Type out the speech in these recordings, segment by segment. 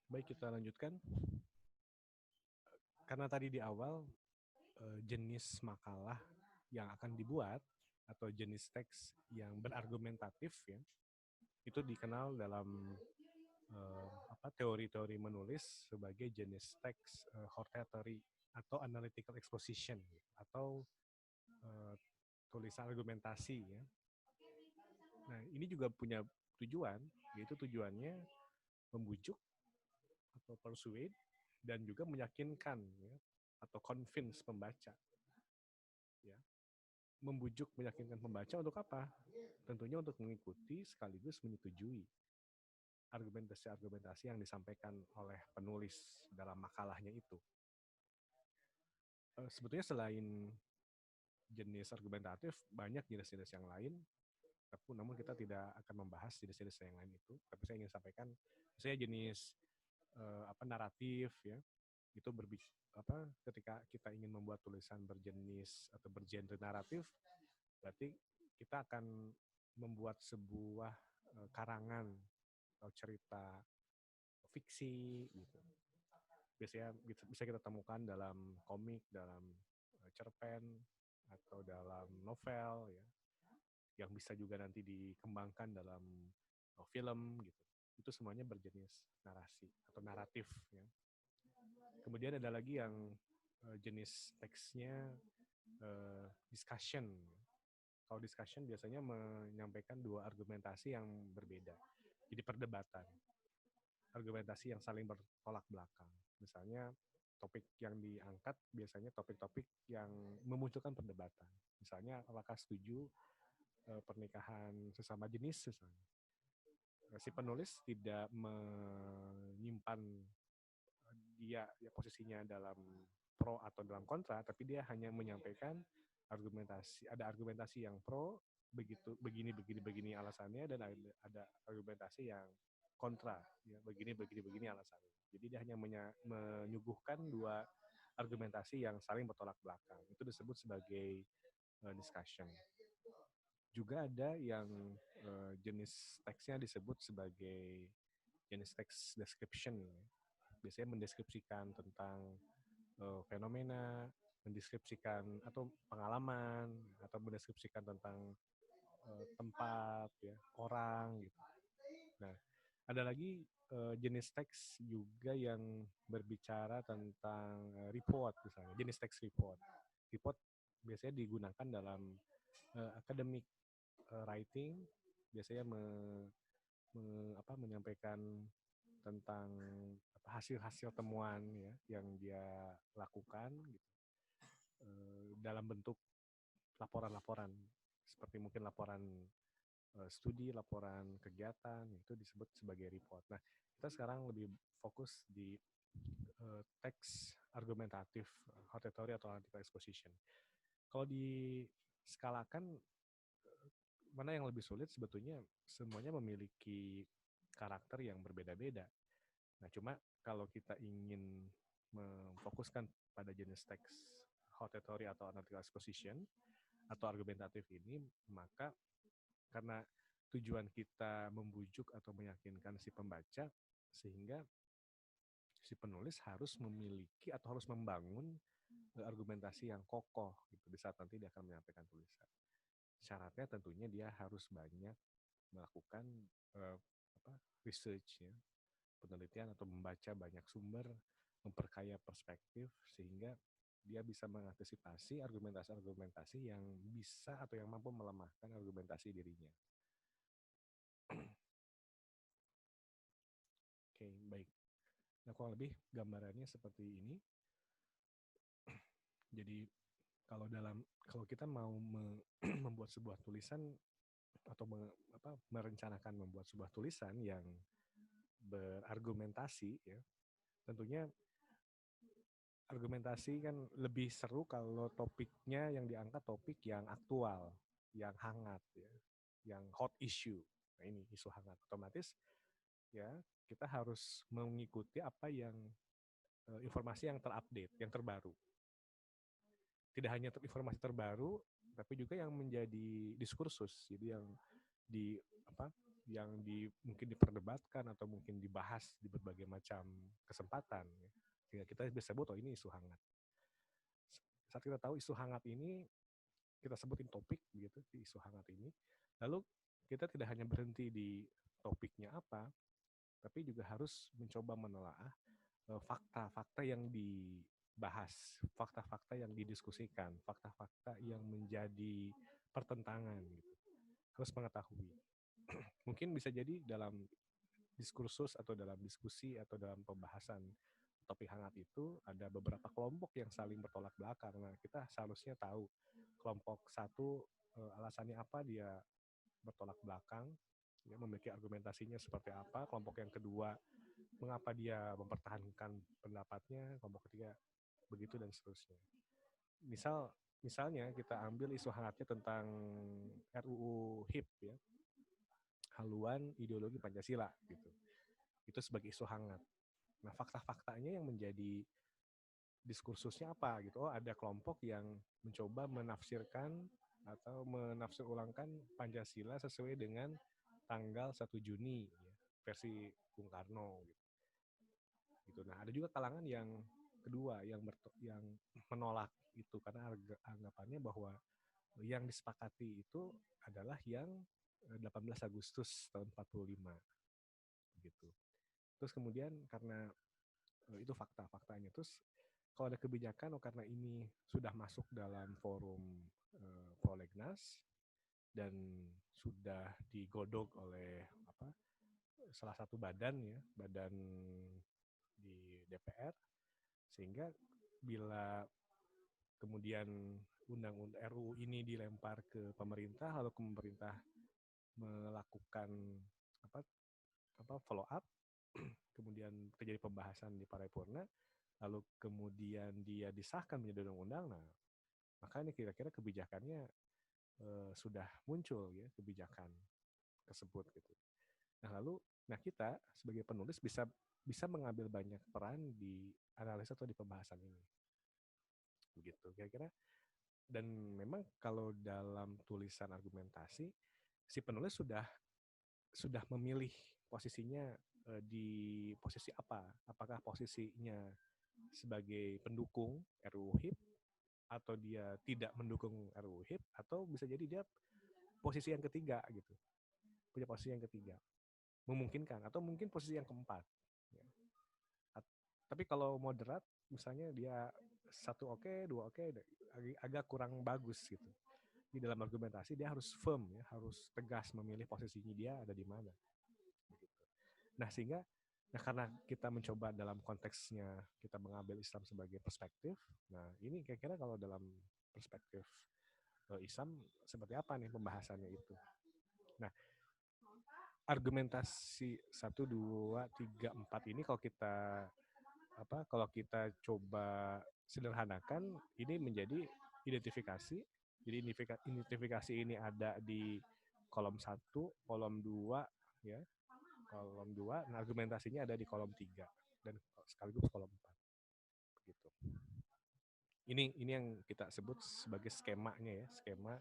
Baik, kita lanjutkan. Karena tadi di awal jenis makalah yang akan dibuat atau jenis teks yang berargumentatif ya, itu dikenal dalam teori-teori menulis sebagai jenis teks hortatory atau analytical exposition atau eh, tulisan argumentasi ya. Nah, ini juga punya tujuan, yaitu tujuannya membujuk atau persuade dan juga meyakinkan ya, atau convince pembaca ya. Membujuk meyakinkan pembaca untuk apa? Tentunya untuk mengikuti sekaligus menyetujui argumentasi-argumentasi yang disampaikan oleh penulis dalam makalahnya itu. Sebetulnya selain jenis argumentatif, banyak jenis-jenis yang lain, namun kita tidak akan membahas jenis-jenis yang lain itu. Tapi saya ingin sampaikan, misalnya jenis naratif ya, itu ketika kita ingin membuat tulisan berjenis atau bergenre naratif, berarti kita akan membuat sebuah karangan atau cerita fiksi gitu. Biasanya bisa kita temukan dalam komik, dalam cerpen, atau dalam novel ya, yang bisa juga nanti dikembangkan dalam film gitu. Itu semuanya berjenis narasi atau naratif ya. Kemudian ada lagi yang jenis teksnya discussion. Kalau discussion biasanya menyampaikan dua argumentasi yang berbeda. Jadi perdebatan. Argumentasi yang saling bertolak belakang. Misalnya topik yang diangkat biasanya topik-topik yang memunculkan perdebatan. Misalnya apakah setuju pernikahan sesama jenis misalnya. Si penulis tidak menyimpan dia ya, posisinya dalam pro atau dalam kontra, tapi dia hanya menyampaikan argumentasi yang pro, begini alasannya, dan ada argumentasi yang kontra ya, begini alasannya. Jadi dia hanya menyuguhkan dua argumentasi yang saling bertolak belakang. Itu disebut sebagai discussion. Juga ada yang jenis teksnya disebut sebagai jenis teks description. Biasanya mendeskripsikan tentang fenomena, mendeskripsikan atau pengalaman, atau mendeskripsikan tentang tempat, ya, orang, gitu. Nah, ada lagi jenis teks juga yang berbicara tentang report, misalnya, jenis teks report. Report biasanya digunakan dalam academic writing, biasanya menyampaikan tentang hasil-hasil temuan ya yang dia lakukan gitu, dalam bentuk laporan-laporan seperti mungkin laporan studi, laporan kegiatan, itu disebut sebagai report. Nah, kita sekarang lebih fokus di teks argumentatif, hortatory atau analytical exposition. Kalau diskalakan, mana yang lebih sulit? Sebetulnya semuanya memiliki karakter yang berbeda-beda. Nah, cuma kalau kita ingin memfokuskan pada jenis teks hortatory atau analytical exposition atau argumentatif ini, maka karena tujuan kita membujuk atau meyakinkan si pembaca, sehingga si penulis harus memiliki atau harus membangun argumentasi yang kokoh gitu di saat nanti dia akan menyampaikan tulisan. Syaratnya tentunya dia harus banyak melakukan uh, research ya, penelitian atau membaca banyak sumber, memperkaya perspektif sehingga dia bisa mengantisipasi argumentasi-argumentasi yang bisa atau yang mampu melemahkan argumentasi dirinya. Oke, baik. Nah, kurang lebih gambarannya seperti ini. Jadi kalau kita mau membuat sebuah tulisan atau merencanakan membuat sebuah tulisan yang berargumentasi ya, tentunya argumentasi kan lebih seru kalau topiknya yang diangkat topik yang aktual, yang hangat ya, yang hot issue. Nah, ini isu hangat, otomatis ya kita harus mengikuti apa yang informasi yang terupdate, yang terbaru. Tidak hanya informasi terbaru, tapi juga yang menjadi diskursus, jadi yang mungkin diperdebatkan atau mungkin dibahas di berbagai macam kesempatan, ya. Sehingga kita bisa sebut, oh ini isu hangat. Saat kita tahu isu hangat ini, kita sebutin topik gitu di isu hangat ini, lalu kita tidak hanya berhenti di topiknya apa, tapi juga harus mencoba menelaah fakta-fakta yang dibahas, fakta-fakta yang didiskusikan, fakta-fakta yang menjadi pertentangan gitu. Harus mengetahui. Mungkin bisa jadi dalam diskursus atau dalam diskusi atau dalam pembahasan topik hangat itu ada beberapa kelompok yang saling bertolak belakang. Nah, kita seharusnya tahu kelompok satu alasannya apa dia bertolak belakang, ya, memiliki argumentasinya seperti apa. Kelompok yang kedua mengapa dia mempertahankan pendapatnya. Kelompok ketiga begitu dan seterusnya. Misalnya kita ambil isu hangatnya tentang RUU HIP, ya, haluan ideologi Pancasila gitu. Itu sebagai isu hangat. Nah, fakta-faktanya yang menjadi diskursusnya apa gitu. Oh, ada kelompok yang mencoba menafsirkan atau menafsir ulangkan Pancasila sesuai dengan tanggal 1 Juni, ya, versi Bung Karno gitu. Nah, ada juga kalangan yang kedua yang menolak itu karena anggapannya bahwa yang disepakati itu adalah yang 18 Agustus tahun 45 gitu. Terus kemudian karena itu fakta-faktanya, terus kalau ada kebijakan, karena ini sudah masuk dalam forum prolegnas dan sudah digodok oleh salah satu badan, ya, badan di DPR, sehingga bila kemudian undang-undang RUU ini dilempar ke pemerintah, lalu pemerintah melakukan follow up, kemudian terjadi pembahasan di paripurna, lalu kemudian dia disahkan menjadi undang-undang. Nah, maka ini kira-kira kebijakannya sudah muncul, ya, kebijakan tersebut gitu. Nah, kita sebagai penulis bisa mengambil banyak peran di analisa atau di pembahasan ini. Begitu kira-kira. Dan memang kalau dalam tulisan argumentasi, si penulis sudah memilih posisinya di posisi apa? Apakah posisinya sebagai pendukung RUU HIP, atau dia tidak mendukung RUU HIP, atau bisa jadi dia posisi yang ketiga gitu. Punya posisi yang ketiga. Memungkinkan, atau mungkin posisi yang keempat. Ya. Tapi kalau moderat, misalnya dia 1 oke, 2 oke, agak kurang bagus gitu. Di dalam argumentasi dia harus firm, ya, harus tegas memilih posisinya dia ada di mana. Nah, sehingga karena kita mencoba dalam konteksnya kita mengambil Islam sebagai perspektif, nah ini kira-kira kalau dalam perspektif Islam seperti apa nih pembahasannya itu. Nah, argumentasi 1, 2, 3, 4 ini kalau kita coba sederhanakan, ini menjadi identifikasi. Jadi identifikasi ini ada di kolom 1, kolom 2, ya. Kolom 2, nah argumentasinya ada di kolom 3 dan sekaligus kolom 4. Begitu. Ini yang kita sebut sebagai skemanya, ya, skema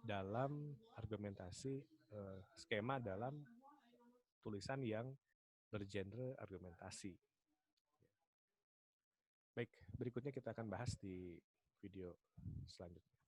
dalam argumentasi, skema dalam tulisan yang bergenre argumentasi. Baik, berikutnya kita akan bahas di video selanjutnya.